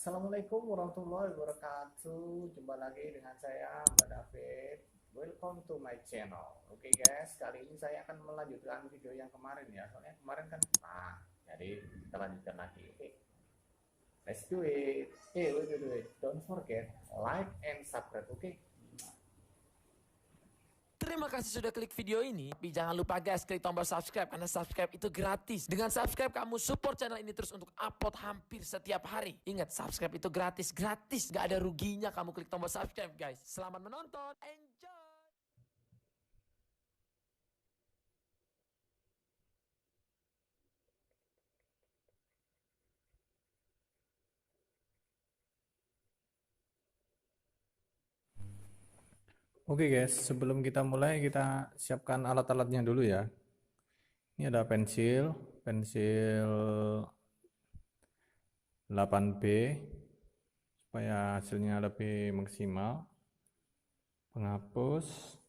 Assalamualaikum warahmatullahi wabarakatuh. Jumpa lagi dengan saya Mbak David. Welcome to my channel. Oke guys, kali ini saya akan melanjutkan video yang kemarin ya. Soalnya kemarin kan jadi kita lanjutkan lagi. Oke. Let's do it. Wait. Don't forget like and subscribe. Oke. Terima kasih sudah klik video ini. Tapi jangan lupa guys, klik tombol subscribe karena subscribe itu gratis. Dengan subscribe kamu support channel ini terus untuk upload hampir setiap hari. Ingat, subscribe itu gratis. Gak ada ruginya kamu klik tombol subscribe guys. Selamat menonton. Enjoy. Oke guys, sebelum kita mulai kita siapkan alat-alatnya dulu ya. Ini ada pensil 8B supaya hasilnya lebih maksimal. Penghapus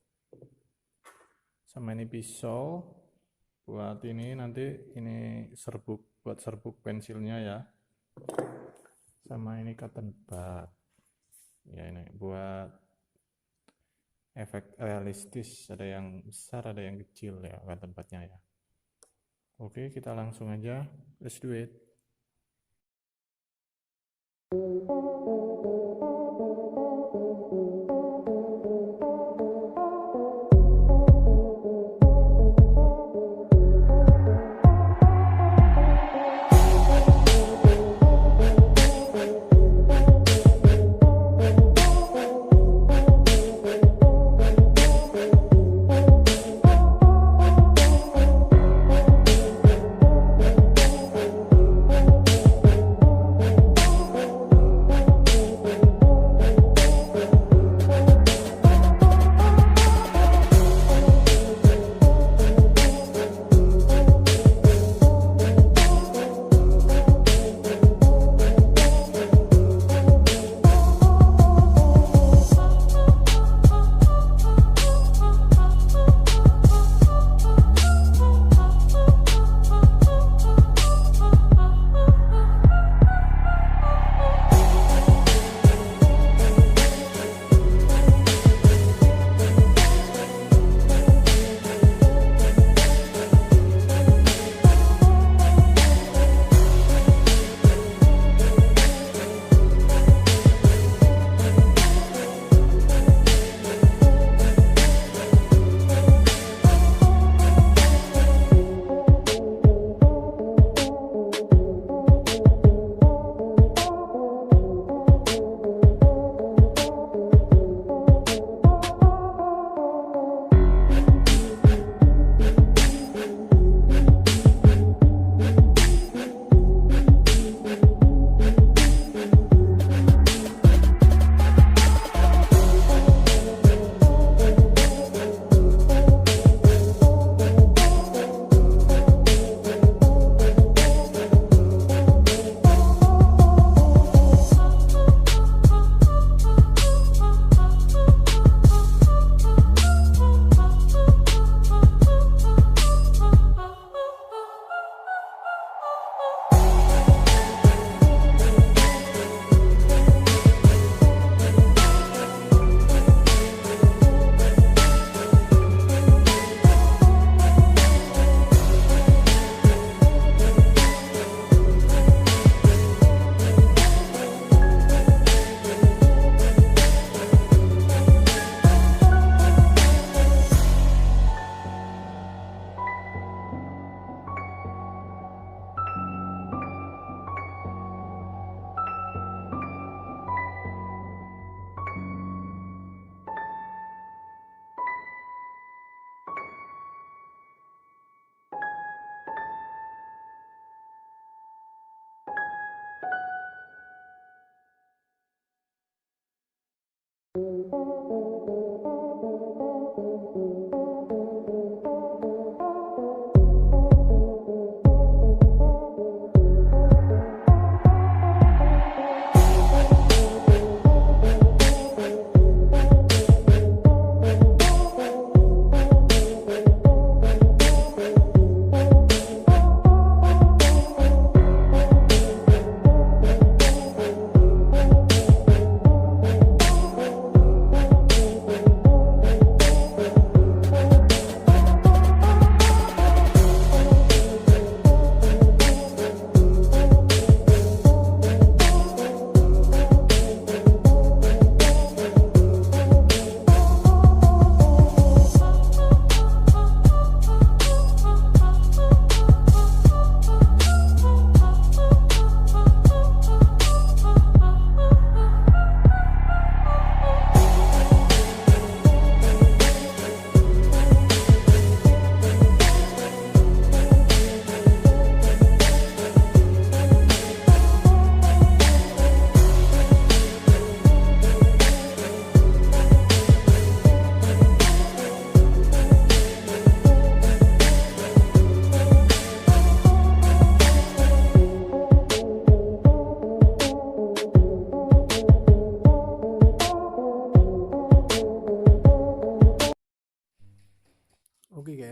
sama ini pisau buat ini nanti ini serbuk buat serbuk pensilnya ya. Sama ini cotton bud. Ya ini buat efek realistis, ada yang besar ada yang kecil ya kan tempatnya ya. Oke, kita langsung aja, let's do it.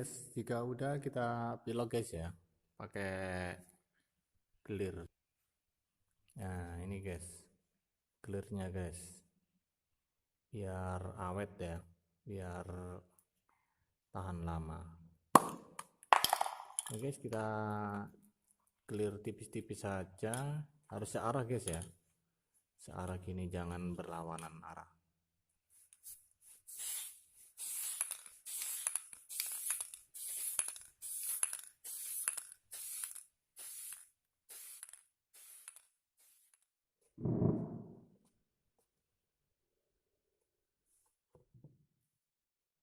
guys, jika udah kita pilok guys ya, pakai gelir. Nah ini guys, gelirnya guys, biar awet ya, biar tahan lama. Oke guys, kita gelir tipis-tipis saja, harus searah guys ya, searah gini, jangan berlawanan arah.